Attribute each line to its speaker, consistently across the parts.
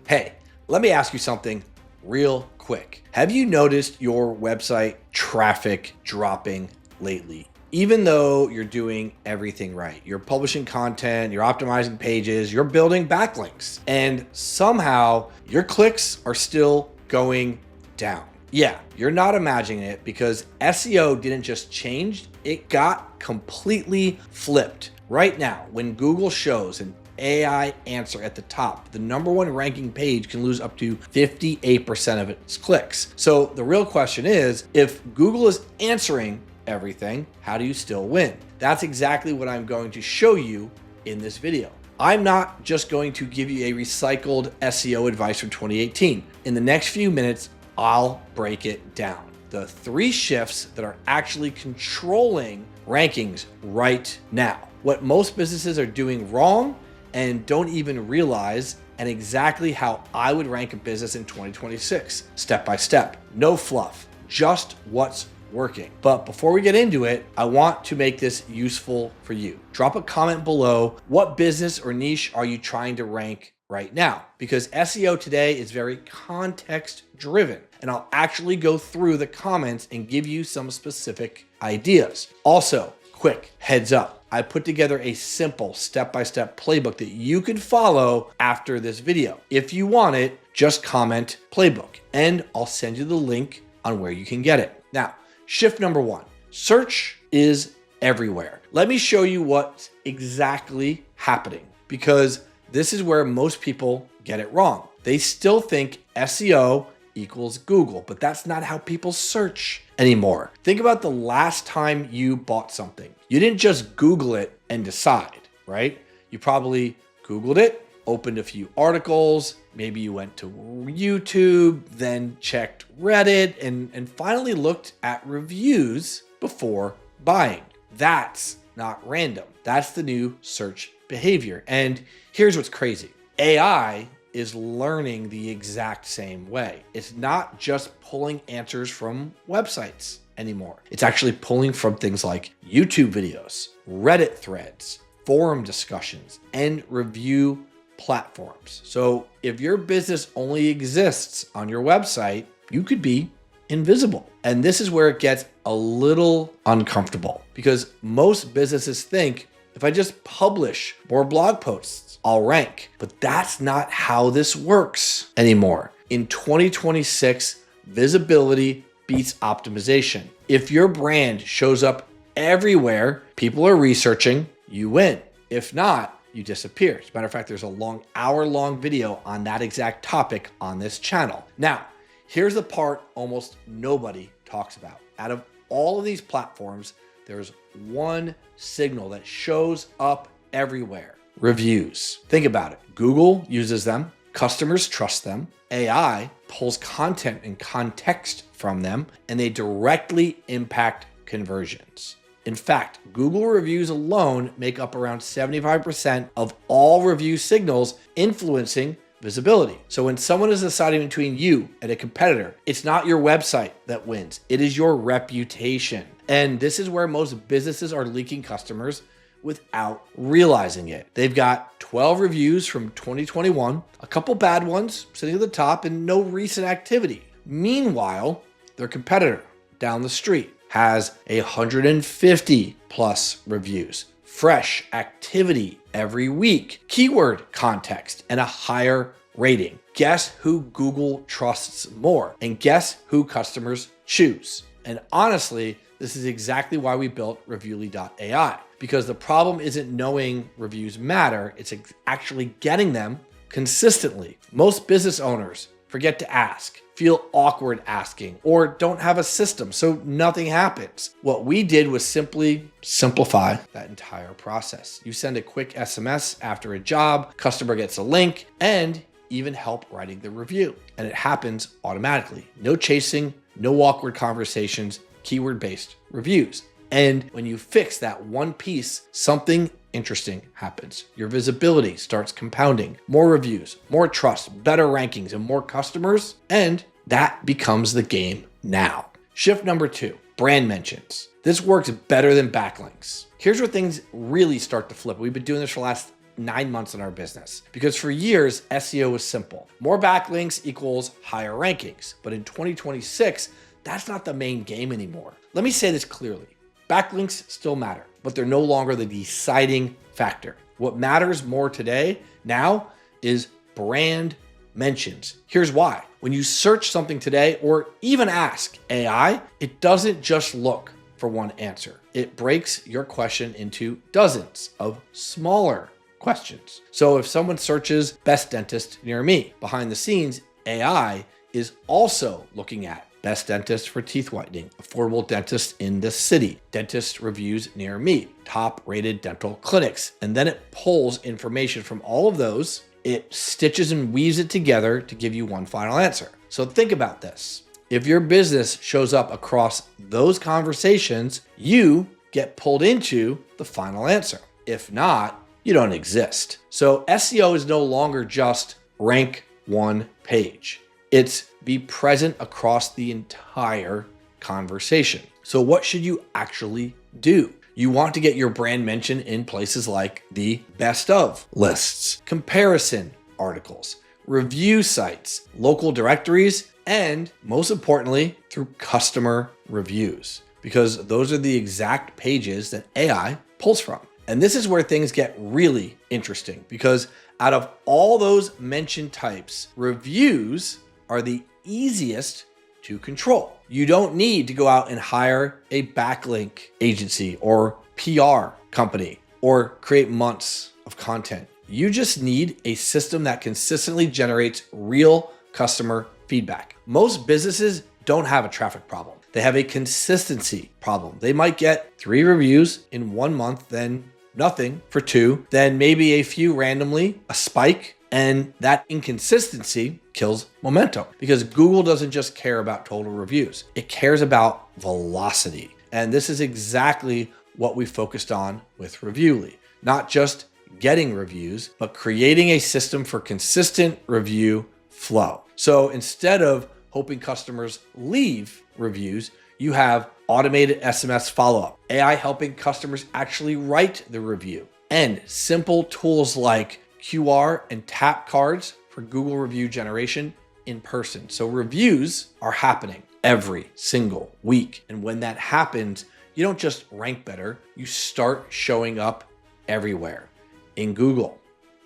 Speaker 1: Hey, let me ask you something real quick. Have you noticed your website traffic dropping lately? Even though you're doing everything right, you're publishing content, you're optimizing pages, you're building backlinks, and somehow your clicks are still going down. Yeah, you're not imagining it because SEO didn't just change, it got completely flipped. Right now, when Google shows an AI answer at the top, the #1 ranking page can lose up to 58% of its clicks. So the real question is, if Google is answering everything, how do you still win? That's exactly what I'm going to show you in this video. I'm not just going to give you a recycled SEO advice from 2018. In the next few minutes, I'll break it down. The 3 shifts that are actually controlling rankings right now. What most businesses are doing wrong and don't even realize, and exactly how I would rank a business in 2026, step by step. No fluff, just what's working. But before we get into it, I want to make this useful for you. Drop a comment below. What business or niche are you trying to rank right now? Because SEO today is very context driven, and I'll actually go through the comments and give you some specific ideas. Also, quick heads up, I put together a simple step-by-step playbook that you can follow after this video. If you want it, just comment playbook and I'll send you the link on where you can get it. Now, shift #1, search is everywhere. Let me show you what's exactly happening, because this is where most people get it wrong. They still think SEO equals Google, but that's not how people search anymore. Think about the last time you bought something. You didn't just Google it and decide, right? You probably Googled it, opened a few articles, maybe you went to YouTube, then checked Reddit, and finally looked at reviews before buying. That's not random. That's the new search behavior. And here's what's crazy. AI is learning the exact same way. It's not just pulling answers from websites anymore. It's actually pulling from things like YouTube videos, Reddit threads, forum discussions, and review platforms. So if your business only exists on your website, you could be invisible. And this is where it gets a little uncomfortable, because most businesses think, if I just publish more blog posts, I'll rank. But that's not how this works anymore. In 2026, visibility beats optimization. If your brand shows up everywhere people are researching, you win. If not, you disappear. As a matter of fact, there's a hour-long video on that exact topic on this channel. Now, here's the part almost nobody talks about. Out of all of these platforms, there's one signal that shows up everywhere: reviews. Think about it. Google uses them. Customers trust them. AI pulls content and context from them, and they directly impact conversions. In fact, Google reviews alone make up around 75% of all review signals, influencing visibility. So when someone is deciding between you and a competitor, it's not your website that wins. It is your reputation. And this is where most businesses are leaking customers without realizing it. They've got 12 reviews from 2021, a couple bad ones sitting at the top, and no recent activity. Meanwhile, their competitor down the street has 150 plus reviews, fresh activity every week, keyword context, and a higher rating. Guess who Google trusts more? And guess who customers choose? And honestly, this is exactly why we built Reviewly.ai, because the problem isn't knowing reviews matter, it's actually getting them consistently. Most business owners forget to ask, feel awkward asking, or don't have a system, so nothing happens. What we did was simply simplify that entire process. You send a quick SMS after a job, customer gets a link, and even help writing the review. And it happens automatically. No chasing, no awkward conversations, keyword-based reviews. And when you fix that one piece, something interesting happens. Your visibility starts compounding, more reviews, more trust, better rankings, and more customers. And that becomes the game now. Shift #2, brand mentions. This works better than backlinks. Here's where things really start to flip. We've been doing this for the last 9 months in our business because for years, SEO was simple. More backlinks equals higher rankings. But in 2026, that's not the main game anymore. Let me say this clearly. Backlinks still matter, but they're no longer the deciding factor. What matters more today now is brand mentions. Here's why. When you search something today or even ask AI, it doesn't just look for one answer. It breaks your question into dozens of smaller questions. So if someone searches best dentist near me, behind the scenes, AI is also looking at best dentist for teeth whitening, affordable dentist in the city, dentist reviews near me, top rated dental clinics. And then it pulls information from all of those. It stitches and weaves it together to give you one final answer. So think about this. If your business shows up across those conversations, you get pulled into the final answer. If not, you don't exist. So SEO is no longer just rank one page. It's be present across the entire conversation. So what should you actually do? You want to get your brand mentioned in places like the best of lists, comparison articles, review sites, local directories, and most importantly, through customer reviews, because those are the exact pages that AI pulls from. And this is where things get really interesting because out of all those mentioned types, reviews are the easiest to control. You don't need to go out and hire a backlink agency or PR company or create months of content. You just need a system that consistently generates real customer feedback. Most businesses don't have a traffic problem. They have a consistency problem. They might get 3 reviews in 1 month, then nothing for 2, then maybe a few randomly, a spike, and that inconsistency kills momentum because Google doesn't just care about total reviews. It cares about velocity. And this is exactly what we focused on with Reviewly. Not just getting reviews, but creating a system for consistent review flow. So instead of hoping customers leave reviews, you have automated SMS follow-up, AI helping customers actually write the review, and simple tools like QR and tap cards for Google review generation in person. So reviews are happening every single week. And when that happens, you don't just rank better, you start showing up everywhere in Google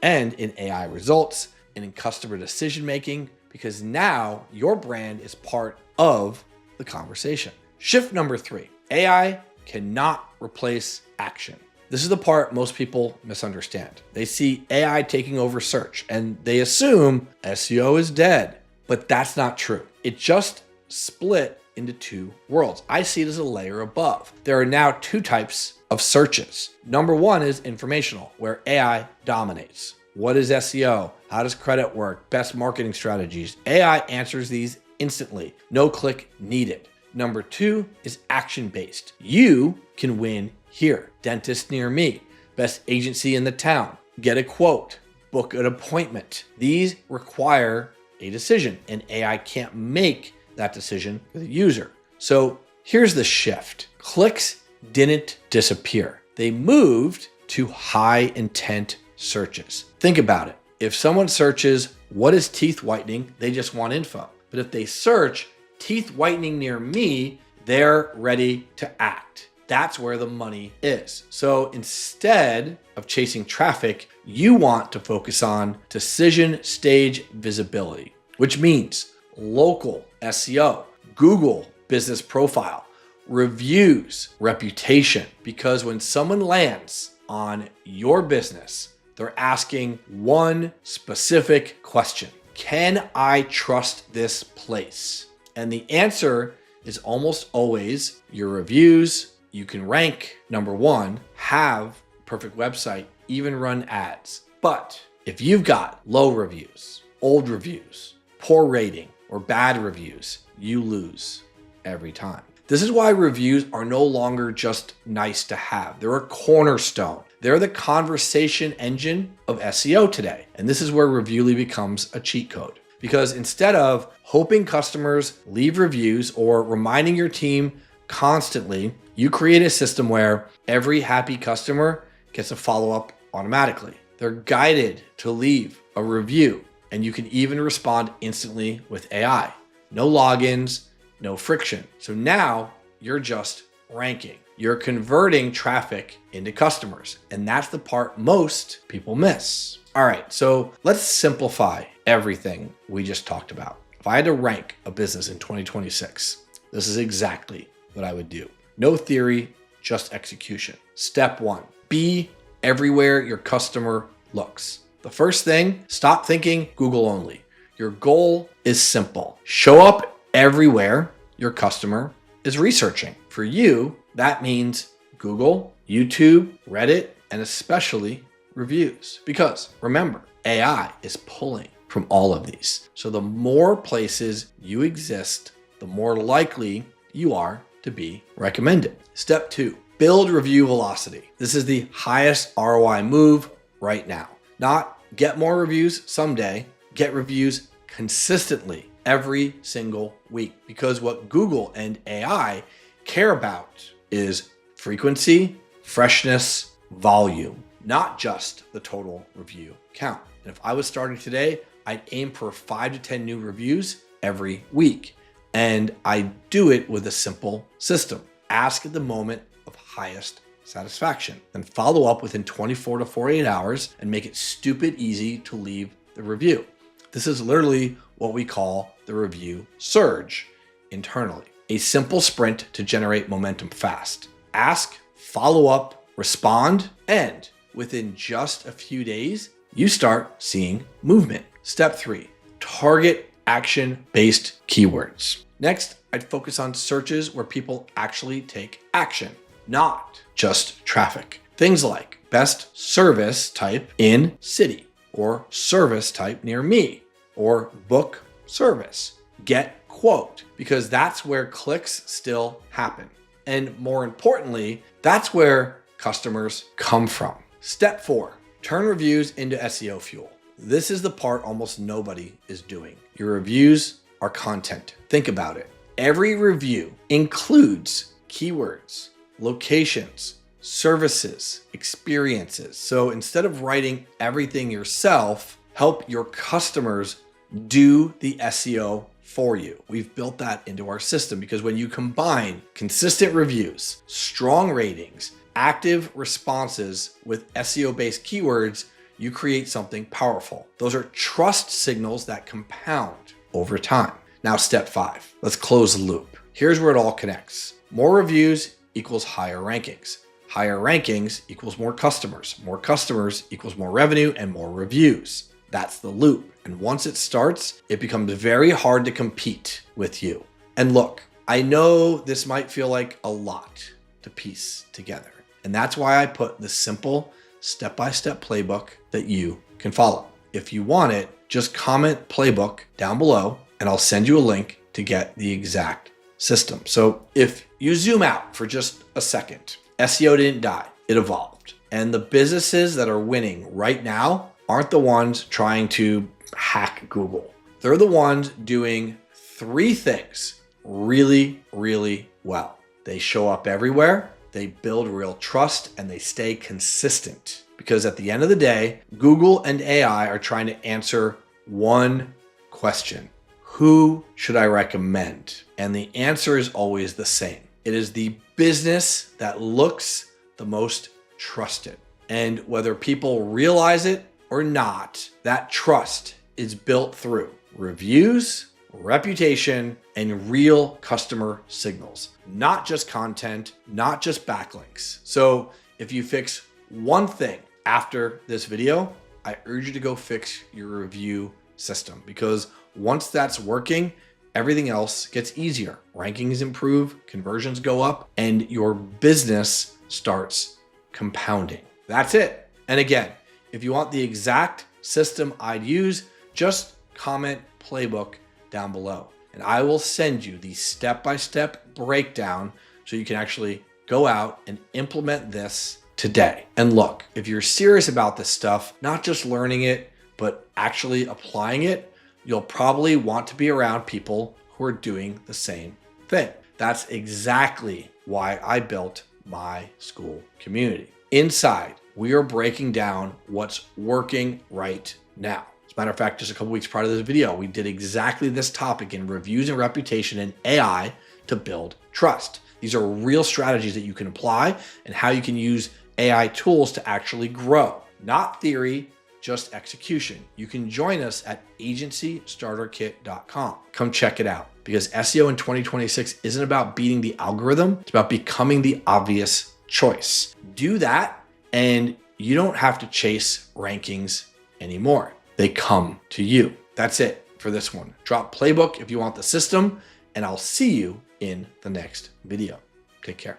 Speaker 1: and in AI results and in customer decision-making, because now your brand is part of the conversation. Shift number 3, AI cannot replace action. This is the part most people misunderstand. They see AI taking over search and they assume SEO is dead, but that's not true. It just split into 2 worlds. I see it as a layer above. There are now 2 types of searches. Number 1 is informational, where AI dominates. What is SEO? How does credit work? Best marketing strategies. AI answers these instantly. No click needed. Number 2 is action-based. You can win here. Dentist near me. Best agency in the town. Get a quote. Book an appointment. These require a decision, and AI can't make that decision for the user. So here's the shift. Clicks didn't disappear. They moved to high intent searches. Think about it. If someone searches, what is teeth whitening? They just want info. But if they search teeth whitening near me, they're ready to act. That's where the money is. So instead of chasing traffic, you want to focus on decision stage visibility, which means local SEO, Google business profile, reviews, reputation. Because when someone lands on your business, they're asking one specific question. Can I trust this place? And the answer is almost always your reviews. You can rank number 1, have perfect website, even run ads. But if you've got low reviews, old reviews, poor rating, or bad reviews, you lose every time. This is why reviews are no longer just nice to have. They're a cornerstone. They're the conversation engine of SEO today. And this is where Reviewly becomes a cheat code. Because instead of hoping customers leave reviews or reminding your team constantly, you create a system where every happy customer gets a follow-up automatically. They're guided to leave a review, and you can even respond instantly with AI. No logins, no friction. So now you're just ranking. You're converting traffic into customers, and that's the part most people miss. All right, so let's simplify everything we just talked about. If I had to rank a business in 2026, this is exactly what I would do. No theory, just execution. Step 1, be everywhere your customer looks. The first thing, stop thinking Google only. Your goal is simple. Show up everywhere your customer is researching. For you, that means Google, YouTube, Reddit, and especially reviews. Because remember, AI is pulling from all of these. So the more places you exist, the more likely you are to be recommended. Step 2, build review velocity. This is the highest ROI move right now. Not get more reviews someday, get reviews consistently every single week. Because what Google and AI care about is frequency, freshness, volume, not just the total review count. And if I was starting today, I'd aim for 5 to 10 new reviews every week. And I do it with a simple system. Ask at the moment of highest satisfaction, and follow up within 24 to 48 hours and make it stupid easy to leave the review. This is literally what we call the review surge internally. A simple sprint to generate momentum fast. Ask, follow up, respond, and within just a few days, you start seeing movement. Step 3, target action-based keywords. Next, I'd focus on searches where people actually take action, not just traffic. Things like best service type in city, or service type near me, or book service, get quote, because that's where clicks still happen. And more importantly, that's where customers come from. Step 4, turn reviews into SEO fuel. This is the part almost nobody is doing. Your reviews are content. Think about it. Every review includes keywords, locations, services, experiences. So instead of writing everything yourself, help your customers do the SEO for you. We've built that into our system because when you combine consistent reviews, strong ratings, active responses with SEO-based keywords, you create something powerful. Those are trust signals that compound over time. Now, step 5, let's close the loop. Here's where it all connects. More reviews equals higher rankings. Higher rankings equals more customers. More customers equals more revenue and more reviews. That's the loop. And once it starts, it becomes very hard to compete with you. And look, I know this might feel like a lot to piece together. And that's why I put the simple step-by-step playbook that you can follow. If you want it, just comment playbook down below and I'll send you a link to get the exact system. So if you zoom out for just a second, SEO didn't die, it evolved. And the businesses that are winning right now aren't the ones trying to hack Google. They're the ones doing 3 things really, really well. They show up everywhere, they build real trust, and they stay consistent. Because at the end of the day, Google and AI are trying to answer one question. Who should I recommend? And the answer is always the same. It is the business that looks the most trusted. And whether people realize it or not, that trust is built through reviews, reputation, and real customer signals, not just content, not just backlinks. So if you fix one thing after this video, I urge you to go fix your review system, because once that's working, everything else gets easier. Rankings improve, conversions go up, and your business starts compounding. That's it. And again, if you want the exact system I'd use, just comment playbook down below, and I will send you the step-by-step breakdown so you can actually go out and implement this today. And look, if you're serious about this stuff, not just learning it, but actually applying it, you'll probably want to be around people who are doing the same thing. That's exactly why I built my Skool community. Inside, we are breaking down what's working right now. As a matter of fact, just a couple weeks prior to this video, we did exactly this topic in reviews and reputation and AI to build trust. These are real strategies that you can apply and how you can use AI tools to actually grow. Not theory, just execution. You can join us at agencystarterkit.com. Come check it out, because SEO in 2026 isn't about beating the algorithm. It's about becoming the obvious choice. Do that and you don't have to chase rankings anymore. They come to you. That's it for this one. Drop playbook if you want the system, and I'll see you in the next video. Take care.